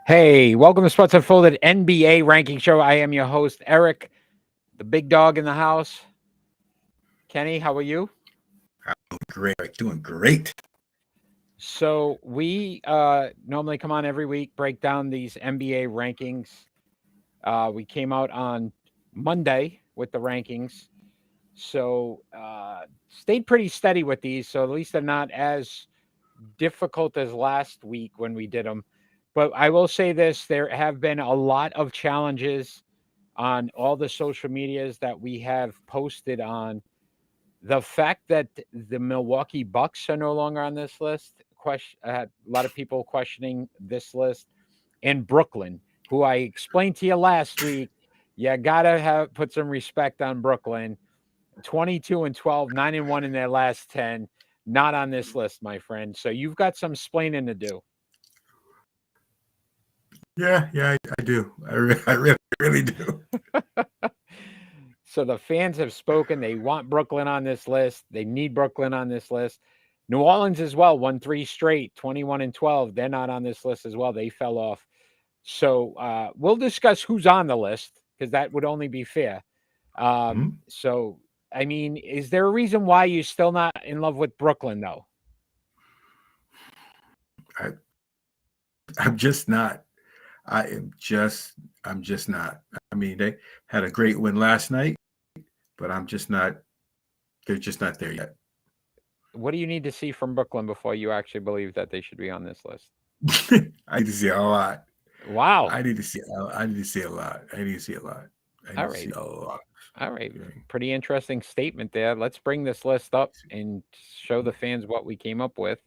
Hey, welcome to Sports Unfolded NBA Ranking Show. I am your host, Eric, the big dog in the house. Kenny, how are you? Great, doing great. So we normally come on every week, break down these NBA rankings. We came out on Monday with the rankings. So stayed pretty steady with these. So at least they're not as difficult as last week when we did them. But I will say this, there have been a lot of challenges on all the social medias that we have posted on. The fact that the Milwaukee Bucks are no longer on this list, a lot of people questioning this list, and Brooklyn, who I explained to you last week, you gotta have put some respect on Brooklyn. 22-12, 9-1 in their last 10, not on this list, my friend. So you've got some splaining to do. I do. I really do. So the fans have spoken. They want Brooklyn on this list. They need Brooklyn on this list. New Orleans as well, won 3 straight, 21-12. They're not on this list as well. They fell off. So we'll discuss who's on the list because that would only be fair. So, I mean, is there a reason why you're still not in love with Brooklyn, though? I'm just not. I'm just not. I mean, they had a great win last night, but I'm just not. They're just not there yet. What do you need to see from Brooklyn before you actually believe that they should be on this list? I need to see a lot. Wow. I need to see. I need to see a lot. I need to see a lot. I need All to right. see a lot. All right. Pretty interesting statement there. Let's bring this list up and show the fans what we came up with.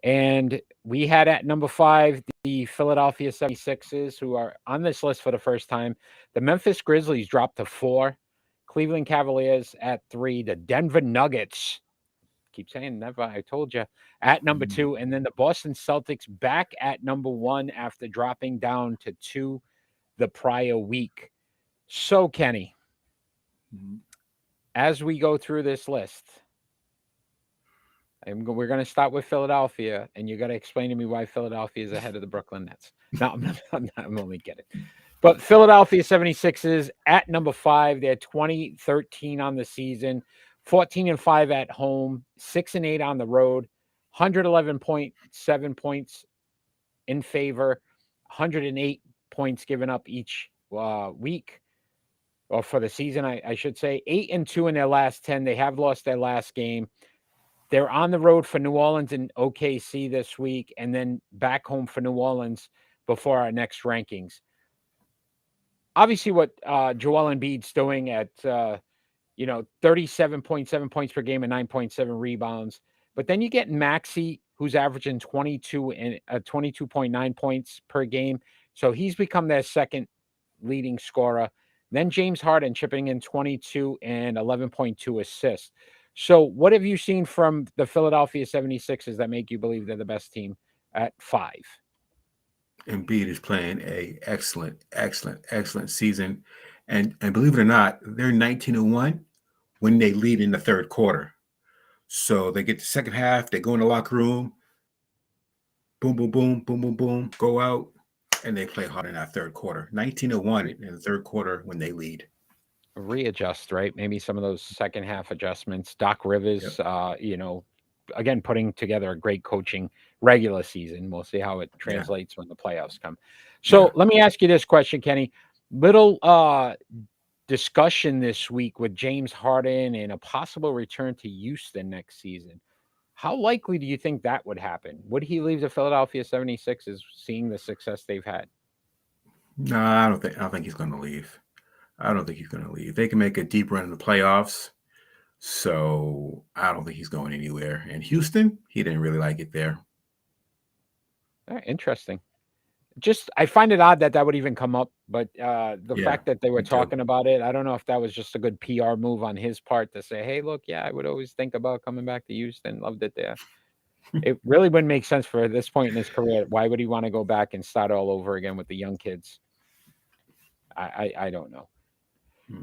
And we had at number 5 the Philadelphia 76ers, who are on this list for the first time. The Memphis Grizzlies dropped to 4. Cleveland Cavaliers at 3. The Denver Nuggets, keep saying never, I told you, at number 2. And then the Boston Celtics back at number 1 after dropping down to 2 the prior week. So, Kenny, as we go through this list, we're going to start with Philadelphia, and you got to explain to me why Philadelphia is ahead of the Brooklyn Nets. No, I'm only kidding. But Philadelphia 76ers at number 5. They're 20-13 on the season, 14-5 at home, 6-8 on the road, 111.7 points in favor, 108 points given up each week, or for the season, I should say. 8-2 in their last 10. They have lost their last game. They're on the road for New Orleans and OKC this week, and then back home for New Orleans before our next rankings. Obviously, what Joel Embiid's doing at 37.7 points per game and 9.7 rebounds, but then you get Maxey, who's averaging 22.9 points per game, so he's become their second leading scorer. Then James Harden chipping in 22 and 11.2 assists. So what have you seen from the Philadelphia 76ers that make you believe they're the best team at 5? Embiid is playing a excellent season, and believe it or not, they're 19-1 when they lead in the third quarter. So they get the second half, they go in the locker room, boom, boom, boom, boom, boom, boom, go out, and they play hard in that third quarter. 19-1 in the third quarter when they lead. Readjust, right? Maybe some of those second half adjustments. Doc Rivers, again, putting together a great coaching regular season. We'll see how it translates when the playoffs come. So let me ask you this question, Kenny. Little discussion this week with James Harden and a possible return to Houston next season. How likely do you think that would happen? Would he leave the Philadelphia 76ers seeing the success they've had? No, I don't think he's going to leave. I don't think he's going to leave. They can make a deep run in the playoffs. So I don't think he's going anywhere. And Houston, he didn't really like it there. Interesting. Just, I find it odd that would even come up, but the fact that they were talking about it, I don't know if that was just a good PR move on his part to say, hey, look, I would always think about coming back to Houston. Loved it there. It really wouldn't make sense for this point in his career. Why would he want to go back and start all over again with the young kids? I don't know.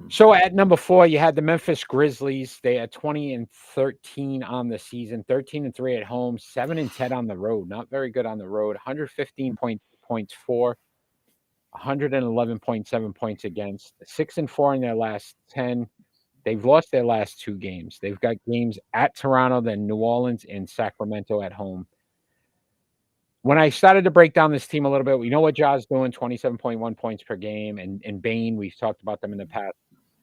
So at number 4, you had the Memphis Grizzlies. They are 20-13 on the season, 13-3 at home, 7-10 on the road. Not very good on the road. 115 points points for, 111.7 points against, 6-4 in their last 10. They've lost their last 2 games. They've got games at Toronto, then New Orleans, and Sacramento at home. When I started to break down this team a little bit, we know what Ja's doing, 27.1 points per game, and Bane, we've talked about them in the past.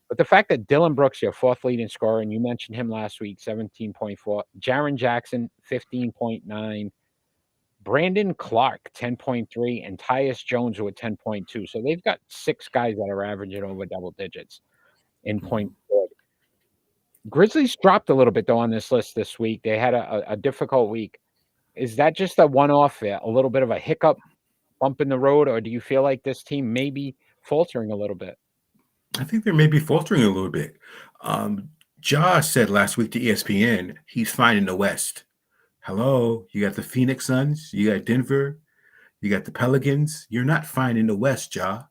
But the fact that Dylan Brooks, your 4th leading scorer, and you mentioned him last week, 17.4. Jaren Jackson, 15.9. Brandon Clark, 10.3, and Tyus Jones with 10.2. So they've got 6 guys that are averaging over double digits in points scored. Grizzlies dropped a little bit, though, on this list this week. They had a difficult week. Is that just a one-off, a little bit of a hiccup, bump in the road, or do you feel like this team may be faltering a little bit? I think they may be faltering a little bit. Ja said last week to ESPN he's fine in the West. Hello, you got the Phoenix Suns, you got Denver, you got the Pelicans. You're not fine in the West, Ja.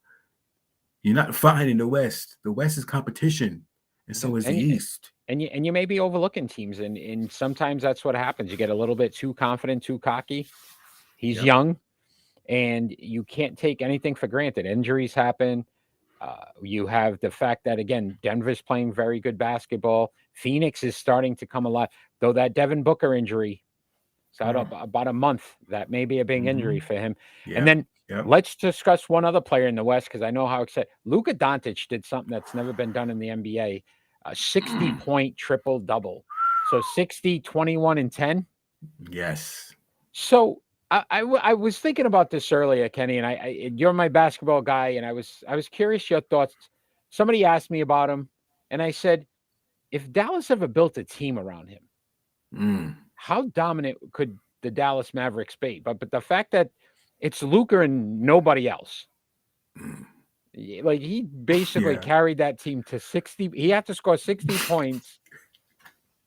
You're not fine in the West. The West is competition, and so is the East. And you may be overlooking teams, and sometimes that's what happens. You get a little bit too confident, too cocky. He's young, and you can't take anything for granted. Injuries happen. You have the fact that, again, Denver's playing very good basketball. Phoenix is starting to come alive, though that Devin Booker injury, it's out about a month. That may be a big injury for him. And then let's discuss one other player in the West, because I know how excited. Luka Doncic did something that's never been done in the NBA. A 60-point triple-double. So 60, 21, and 10. Yes. So I was thinking about this earlier, Kenny, and you're my basketball guy, and I was curious your thoughts. Somebody asked me about him, and I said, if Dallas ever built a team around him, how dominant could the Dallas Mavericks be? But the fact that it's Luka and nobody else. Like, he basically carried that team to 60. He had to score 60 points,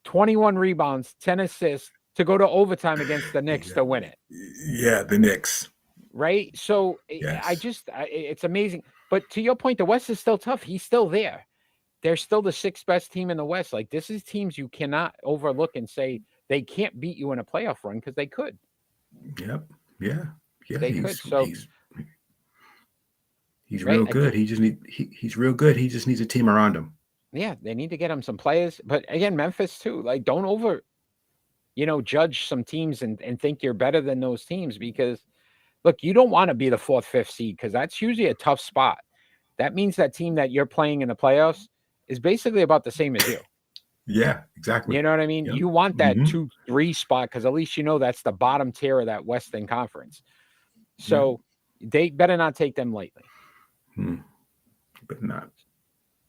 21 rebounds, 10 assists to go to overtime against the Knicks to win it. Yeah, the Knicks. Right? So it's amazing. But to your point, the West is still tough. He's still there. They're still the 6th best team in the West. Like, this is teams you cannot overlook and say they can't beat you in a playoff run, because they could. Yep. Yeah. They could. So he's real good. He's real good. He just needs a team around him. Yeah, they need to get him some players. But again, Memphis too. Like, don't judge some teams and think you're better than those teams, because look, you don't want to be the 4th, 5th seed, because that's usually a tough spot. That means that team that you're playing in the playoffs is basically about the same as you. Yeah, exactly. You know what I mean? Yep. You want that 2-3 spot, because at least that's the bottom tier of that Western Conference. So they better not take them lightly. But not.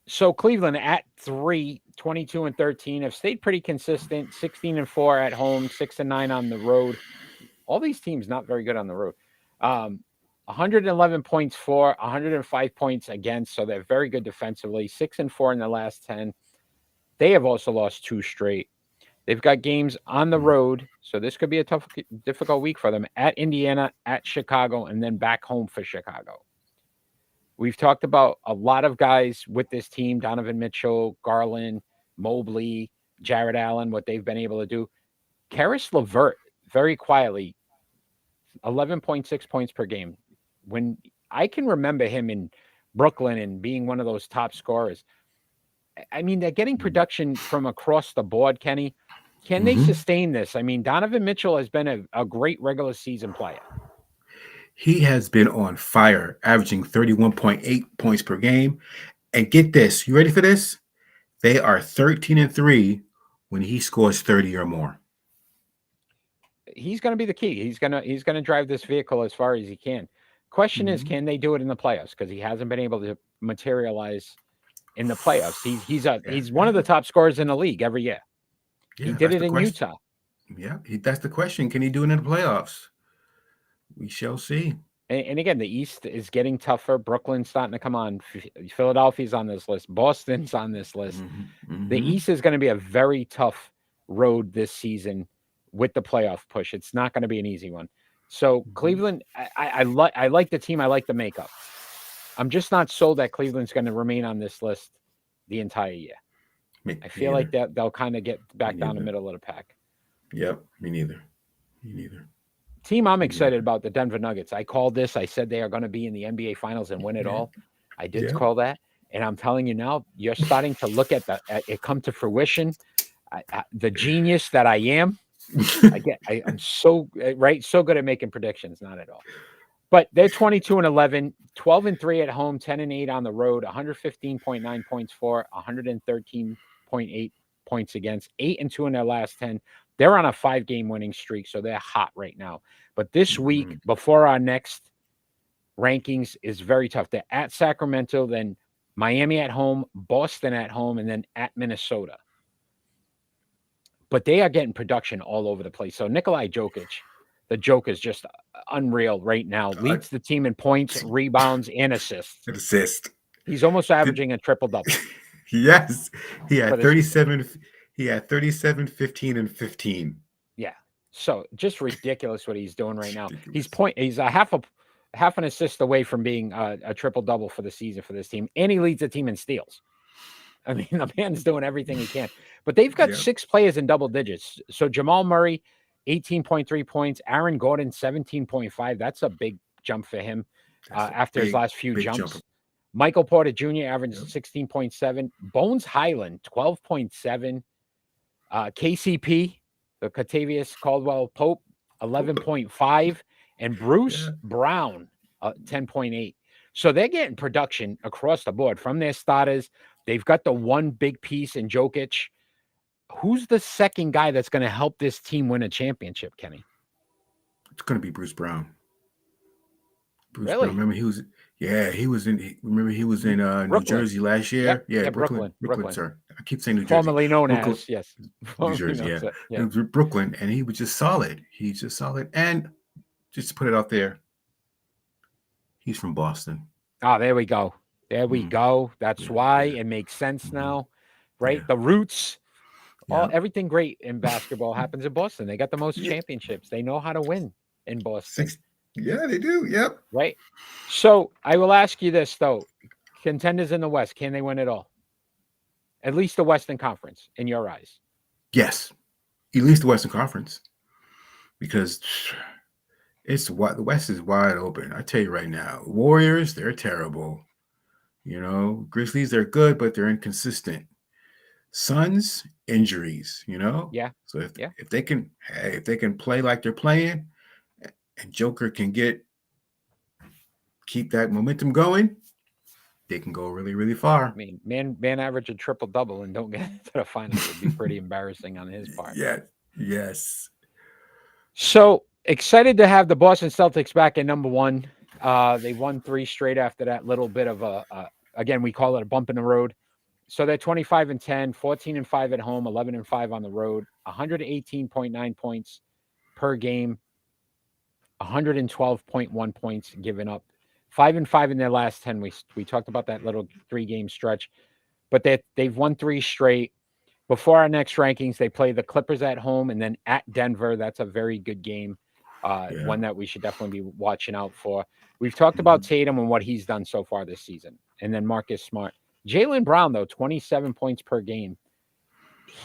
So Cleveland at 3, 22-13 have stayed pretty consistent. 16-4 at home, 6-9 on the road. All these teams not very good on the road. 111 points for, 105 points against. So they're very good defensively. 6-4 in the last 10. They have also lost 2 straight. They've got games on the road, so this could be a difficult week for them. At Indiana, at Chicago, and then back home for Chicago. We've talked about a lot of guys with this team: Donovan Mitchell, Garland, Mobley, Jared Allen, what they've been able to do. Karis LeVert, very quietly, 11.6 points per game. When I can remember him in Brooklyn and being one of those top scorers. I mean, they're getting production from across the board, Kenny. Can they sustain this? I mean, Donovan Mitchell has been a great regular season player. He has been on fire, averaging 31.8 points per game. And get this, you ready for this? They are 13-3 when he scores 30 or more. He's going to be the key. He's going to drive this vehicle as far as he can. Question is, can they do it in the playoffs? Because he hasn't been able to materialize in the playoffs. He's one of the top scorers in the league every year. He did it in Utah. Yeah, that's the question. Can he do it in the playoffs? We shall see. And again, the East is getting tougher. Brooklyn's starting to come on. Philadelphia's on this list. Boston's on this list. The East is going to be a very tough road this season with the playoff push. It's not going to be an easy one. So Cleveland, I like the team. I like the makeup. I'm just not sold that Cleveland's going to remain on this list the entire year. I feel like that they'll kind of get back down the middle of the pack. Yep, me neither. Team I'm Yeah. excited about, the Denver Nuggets. I called this. I said they are going to be in the NBA Finals and win it Yeah. all. I did Yeah. call that, and I'm telling you now, you're starting to look at it come to fruition. The genius that I am, I'm so right, so good at making predictions. Not at all, but they're 22-11, 12-3 at home, 10-8 on the road, 115.9 points for, 113.8 points against, 8-2 in their last 10. They're on a 5-game winning streak, so they're hot right now. But this week, Mhm. before our next rankings, is very tough. They're at Sacramento, then Miami at home, Boston at home, and then at Minnesota. But they are getting production all over the place. So Nikolai Jokic, the joke is just unreal right now. Leads the team in points, rebounds, and assists. Assist. He's almost averaging a triple-double. Yes. He for had this. 37. He had 37, 15, and 15. Yeah. So just ridiculous what he's doing right now. Ridiculous. He's a half an assist away from being a triple-double for the season for this team, and he leads the team in steals. I mean, the man's doing everything he can. But they've got Yep. 6 players in double digits. So Jamal Murray, 18.3 points. Aaron Gordon, 17.5. That's a big jump for him after his last few jumps. Jump. Michael Porter Jr. averaged Yep. 16.7. Bones Highland, 12.7. KCP, the Katavius Caldwell Pope, 11.5. And Bruce Brown, 10.8. So they're getting production across the board from their starters. They've got the one big piece in Jokic. Who's the second guy that's going to help this team win a championship, Kenny? It's going to be Bruce Brown. Really? Brown. Remember he was in New Jersey last year? Yep. Yeah, Brooklyn, sir. I keep saying New Jersey. Formerly known Brooklyn, as, yes. New Jersey, yeah. It was Brooklyn, and he was just solid. He's just solid. And just to put it out there, he's from Boston. Oh, there we go. There we go. That's why it makes sense now, right? Yeah. The roots, everything great in basketball happens in Boston. They got the most championships. They know how to win in Boston. Yeah, they do. Yep. Right. So I will ask you this, though. Contenders in the West, can they win it all? At least the Western Conference, in your eyes. Yes. At least the Western Conference. Because the West is wide open. I tell you right now, Warriors, they're terrible. Grizzlies, they're good, but they're inconsistent. Suns, injuries, Yeah. So if they can play like they're playing, and Joker can keep that momentum going, they can go really, really far. I mean, man average a triple-double and don't get to the finals would be pretty embarrassing on his part. Yeah. Yes. So excited to have the Boston Celtics back at number 1. They won 3 straight after that little bit of again, we call it a bump in the road. So they're 25-10, 14-5 at home, 11-5 on the road, 118.9 points per game, 112.1 points given up, 5-5 in their last 10. We talked about that little 3-game stretch, but they've won 3 straight. Before our next rankings, they play the Clippers at home and then at Denver. That's a very good game, one that we should definitely be watching out for. We've talked about Tatum and what he's done so far this season, and then Marcus Smart. Jaylen Brown, though, 27 points per game.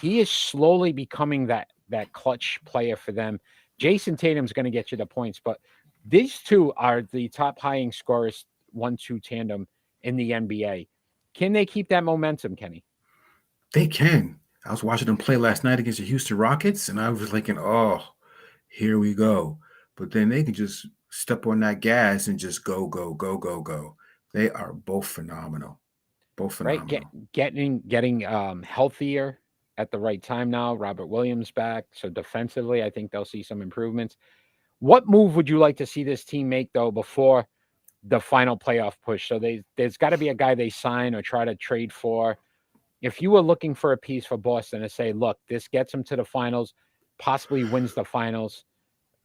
He is slowly becoming that clutch player for them. Jason Tatum's going to get you the points, but these two are the top highest scorers 1-2 tandem in the NBA. Can they keep that momentum, Kenny? They can. I was watching them play last night against the Houston Rockets, and I was thinking, oh, here we go. But then they can just step on that gas and just go, go, go, go, go. They are both phenomenal. Both phenomenal. Right. Getting healthier at the right time now. Robert Williams back. So defensively, I think they'll see some improvements. What move would you like to see this team make, though, before the final playoff push? So there's got to be a guy they sign or try to trade for. If you were looking for a piece for Boston to say, look, this gets them to the finals, possibly wins the finals,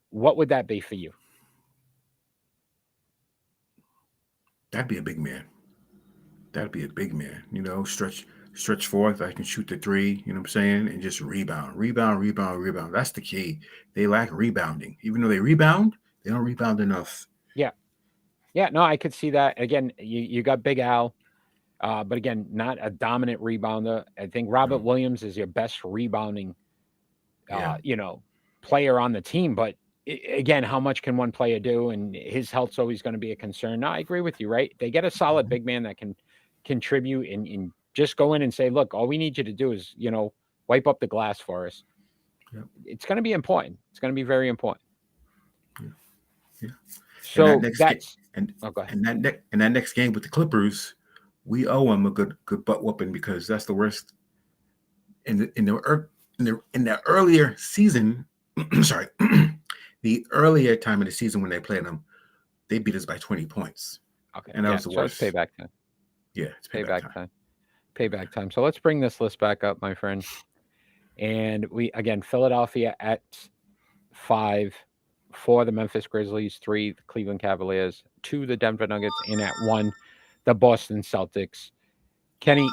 what would that be for you? That'd be a big man. Stretch forth. I can shoot the 3, you know what I'm saying? And just rebound. That's the key. They lack rebounding. Even though they rebound, they don't rebound enough. Yeah. Yeah, no, I could see that. Again, you got Big Al, but again, not a dominant rebounder. I think Robert Williams is your best rebounding, player on the team, but again, how much can one player do? And his health's always going to be a concern. No, I agree with you, right? They get a solid big man that can contribute and just go in and say, look, all we need you to do is, wipe up the glass for us. Yep. It's going to be important. It's going to be very important. Yeah. Yeah. So go ahead. And that next game with the Clippers, we owe them a good butt whooping, because that's the worst in the earlier season. Sorry, the earlier time of the season when they played them, they beat us by 20 points. Okay, and that was the worst. It's payback time. Yeah, it's payback time. Payback time. So let's bring this list back up, my friend. And we again, Philadelphia at 5, 4 the Memphis Grizzlies, 3 the Cleveland Cavaliers, 2 the Denver Nuggets, and at 1 the Boston Celtics. Kenny,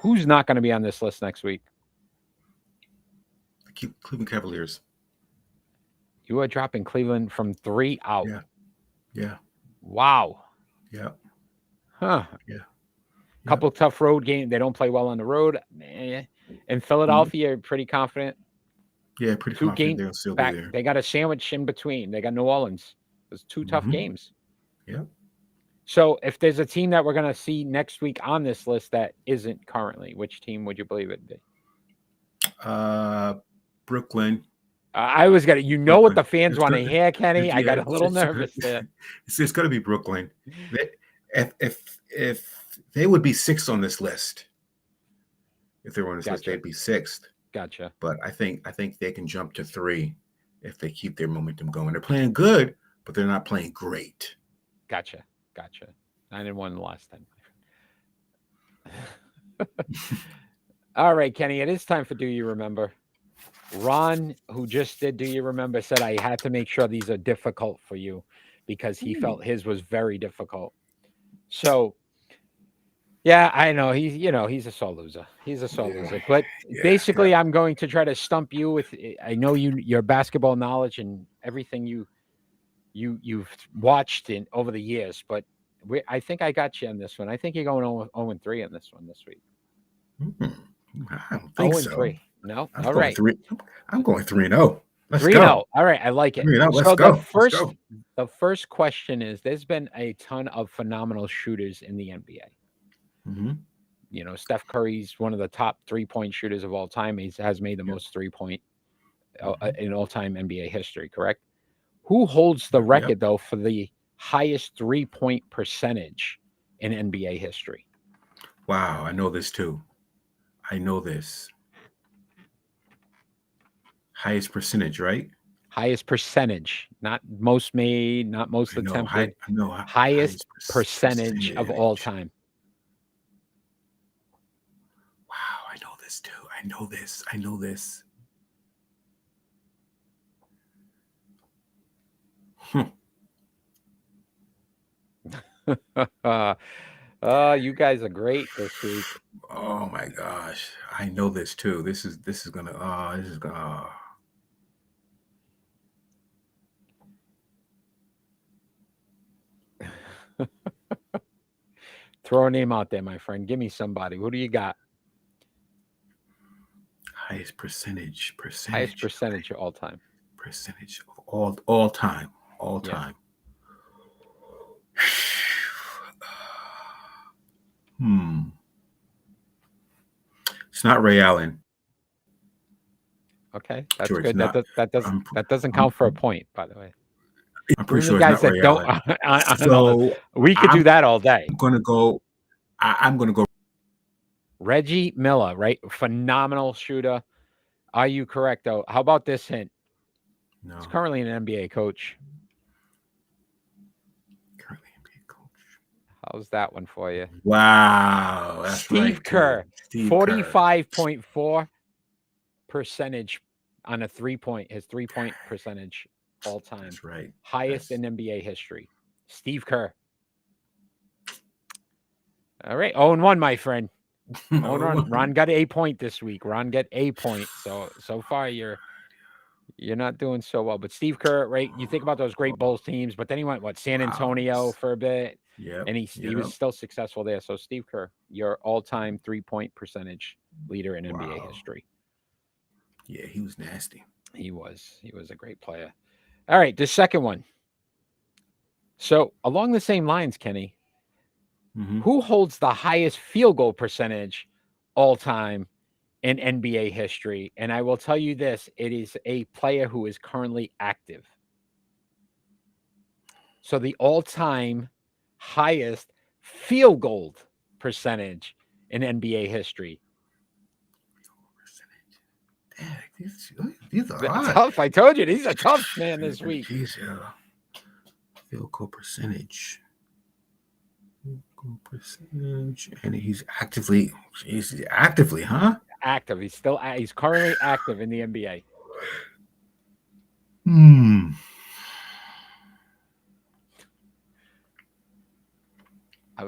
who's not going to be on this list next week? The Cleveland Cavaliers. You are dropping Cleveland from 3 out. Yeah. Wow. Yeah. Huh. Yeah. Couple tough road games. They don't play well on the road. In Philadelphia, pretty confident. Yeah, pretty 2 confident games they'll still back. be there. They got a sandwich in between. They got New Orleans. There's 2 tough games. Yeah. So if there's a team that we're going to see next week on this list that isn't currently, which team would you believe it'd be? Brooklyn. I was going to, what the fans want to hear, Kenny. I got a little nervous there. It's going to be Brooklyn. If they would be 6th on this list, if they were on this list, they'd be 6th. Gotcha. But I think they can jump to 3 if they keep their momentum going. They're playing good, but they're not playing great. Gotcha. 9-1 the last time. All right, Kenny, it is time for Do You Remember? Ron, who just did Do You Remember, said I had to make sure these are difficult for you because he felt his was very difficult. So, yeah, I know he's a sore loser. He's a sore loser. But basically, I'm going to try to stump you with. I know your basketball knowledge and everything you've watched over the years. But I think I got you on this one. I think you're going 0-3 on this one this week. I don't think 0-3. So. No, all right. I'm going 3-0. Let's 3-0. go. All right, I like it. 3-0. So Let's go. The first question is: there's been a ton of phenomenal shooters in the NBA. Mm-hmm. Steph Curry's one of the top 3-point shooters of all time. He has made the most 3-point in all-time NBA history. Correct? Who holds the record though for the highest 3-point percentage in NBA history? Wow, I know this too. I know this. Highest percentage, right? Highest percentage, not most made, not most attempted. Highest percentage of all time. Wow, I know this too. I know this. You guys are great this week. Oh my gosh, I know this too. This is gonna. Throw a name out there, my friend. Give me somebody. Who do you got? Highest percentage. Highest percentage of all time. Percentage of all time. It's not Ray Allen. Okay, that's sure good. That doesn't count for a point, by the way. I'm pretty sure it's not Ray Allen. So we could do that all day. I'm gonna go. Reggie Miller, right? Phenomenal shooter. Are you correct though? How about this hint? No. He's currently an NBA coach. How's that one for you? Wow. That's Steve Kerr. 45.4% on a 3-point, his 3-point percentage all time. That's right. Highest in NBA history. Steve Kerr. All right. 0-1, my friend. 0-1. Ron got a point this week. Ron got a point. So far you're not doing so well. But Steve Kerr, right? You think about those great Bulls teams, but then he went San Antonio for a bit. Yeah. And he was still successful there. So Steve Kerr, your all-time 3-point percentage leader in NBA history. Yeah, he was nasty. He was a great player. All right, the second one. So along the same lines, Kenny, who holds the highest field goal percentage all time in NBA history? And I will tell you this, it is a player who is currently active. So the all-time highest field goal percentage in NBA history. These are hard. Tough. I told you, these are tough, man, this week. Jeez, field goal percentage. And he's actively, huh? Active. He's currently active in the NBA.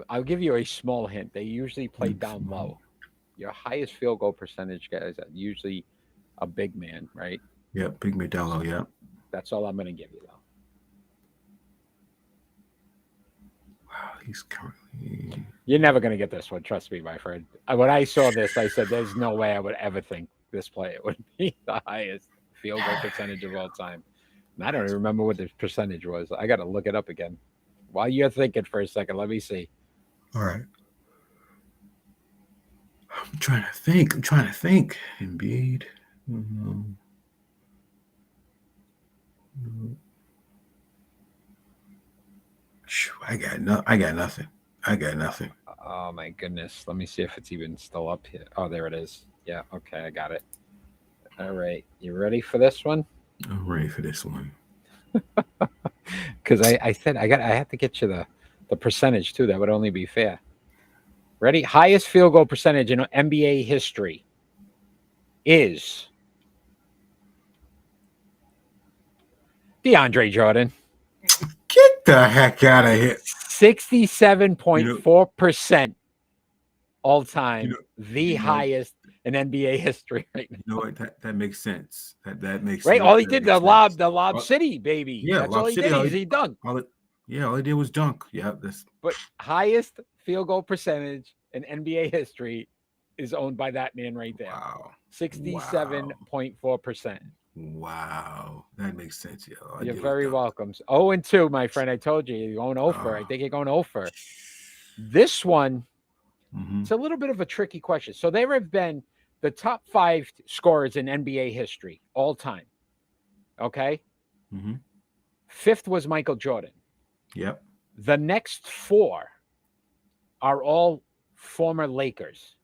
I'll give you a small hint. They usually play down low. Your highest field goal percentage guys are usually a big man, right? Yeah, big man down low, yeah. That's all I'm going to give you, though. Wow, he's currently... You're never going to get this one. Trust me, my friend. When I saw this, I said, there's no way I would ever think this player would be the highest field goal percentage of all time. And I don't even remember what the percentage was. I got to look it up again. While you're thinking for a second, let me see. All right. I'm trying to think. Embiid. I got nothing. Oh my goodness. Let me see if it's even still up here. Oh, there it is. Yeah, okay, I got it. All right. You ready for this one? I'm ready for this one. Because I said I have to get you the percentage too. That would only be fair. Ready? Highest field goal percentage in NBA history is DeAndre Jordan. Get the heck out of here. 67.4% all time. The highest in NBA history right now. You know what? That makes sense. That makes right. Sense. All he did the Lob City, baby. Yeah, that's all he did. He dunked. All he did was dunk. Yeah, but highest field goal percentage in NBA history is owned by that man right there. Wow. 67.4%. Wow. That makes sense, yo. You're very welcome. 0-2, my friend. I told you. You're going over. I think you're going over. This one, it's a little bit of a tricky question. So there have been the top 5 scorers in NBA history all time. Okay? 5th was Michael Jordan. Yep. The next 4 are all former Lakers.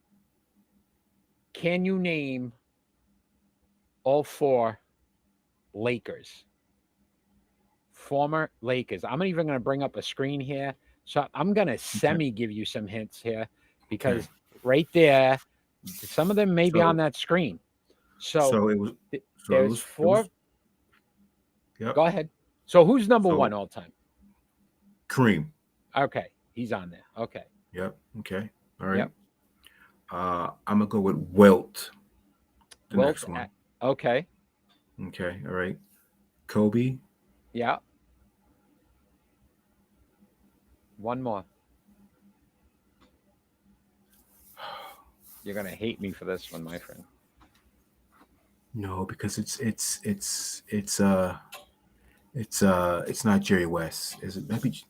Can you name all 4 Lakers? Former Lakers. I'm even going to bring up a screen here. So I'm going to give you some hints here because right there, some of them may be on that screen. So there's 4. Yep. Go ahead. So who's number 1 all time? Kareem. Okay. He's on there. Okay. Yep. Okay. All right. Yep. I'm going to go with Wilt. The next one. Okay. Okay. All right. Kobe. Yeah. One more. You're gonna hate me for this one, my friend. No, because it's not Jerry West. Is it? Maybe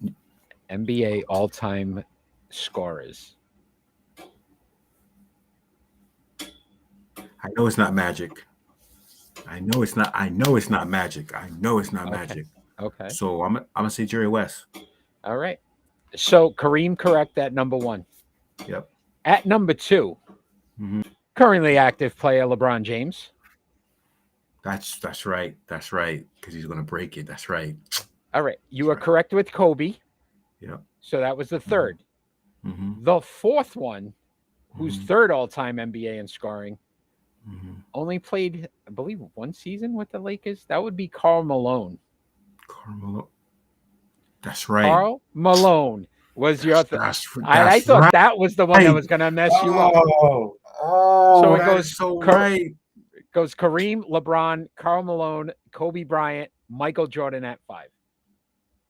NBA all-time scorers. I know it's not Magic. I know it's not Magic. Okay. So I'm gonna say Jerry West. All right. So Kareem correct at number 1. Yep. At number 2, currently active player LeBron James. That's right. That's right. Because he's gonna break it. That's right. All right. You are correct with Kobe. Yep. So that was the 3rd. The 4th one, who's 3rd all-time NBA in scoring, only played, I believe, 1 season with the Lakers. That would be Karl Malone. That's right. Karl Malone was your. I thought right. that was the one that was going to mess you up. So it goes right. It goes Kareem, LeBron, Karl Malone, Kobe Bryant, Michael Jordan at 5.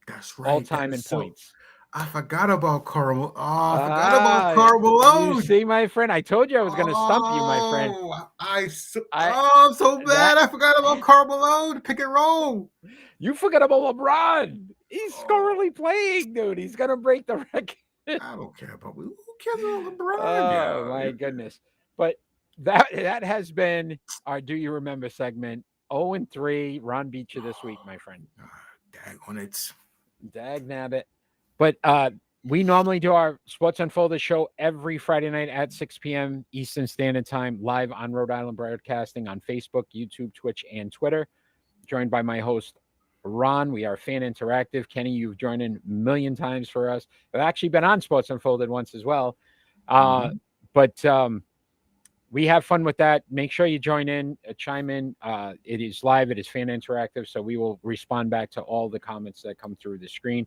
That's right. All time in points. I forgot about Karl. I forgot about Karl Malone. You see, my friend, I told you I was going to stump you, my friend. I'm so bad. I forgot about Karl Malone. Pick it wrong. You forgot about LeBron. He's Oh, currently playing, dude. He's gonna break the record. I don't care about who cares about LeBron Oh now. my goodness. But that has been our Do You Remember segment. 0-3. Ron beat you this week, my friend. Daggone it. Dag nabbit. But we normally do our Sports Unfolded show every Friday night at 6 p.m. Eastern Standard Time, live on Rhode Island Broadcasting on Facebook, YouTube, Twitch, and Twitter. Joined by my host, Ron. We are Fan Interactive. Kenny, you've joined in a million times for us. I've actually been on Sports Unfolded once as well. But we have fun with that. Make sure you join in, chime in. It is live. It is Fan Interactive. So we will respond back to all the comments that come through the screen.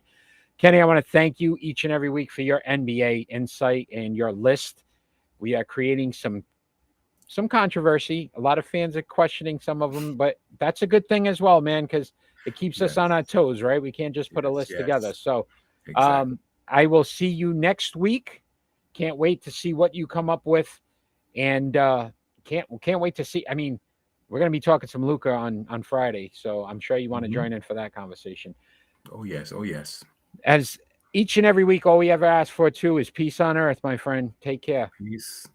Kenny, I want to thank you each and every week for your NBA insight and your list. We are creating some controversy. A lot of fans are questioning some of them, but that's a good thing as well, man, because it keeps us on our toes, right? We can't just put a list together. So Exactly. I will see you next week. Can't wait to see what you come up with. And can't wait to see. I mean, we're going to be talking some Luka on Friday, so I'm sure you want to join in for that conversation. Oh, yes. Oh, yes. As each and every week, all we ever ask for, too, is peace on earth, my friend. Take care. Peace.